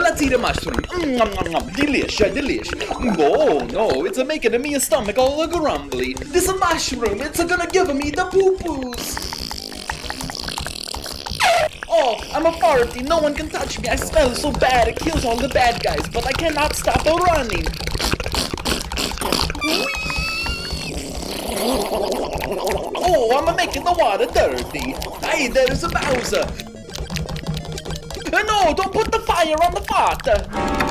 let's eat a mushroom. Delicious, delicious. Oh no, it's making me stomach all grumbly. This mushroom, it's gonna give me the poo-poos. Oh, I'm a farty. No one can touch me. I smell so bad. It kills all the bad guys, but I cannot stop running. Oh, I'm making the water dirty. Hey, there's a Bowser. No, don't put the fire on the pot.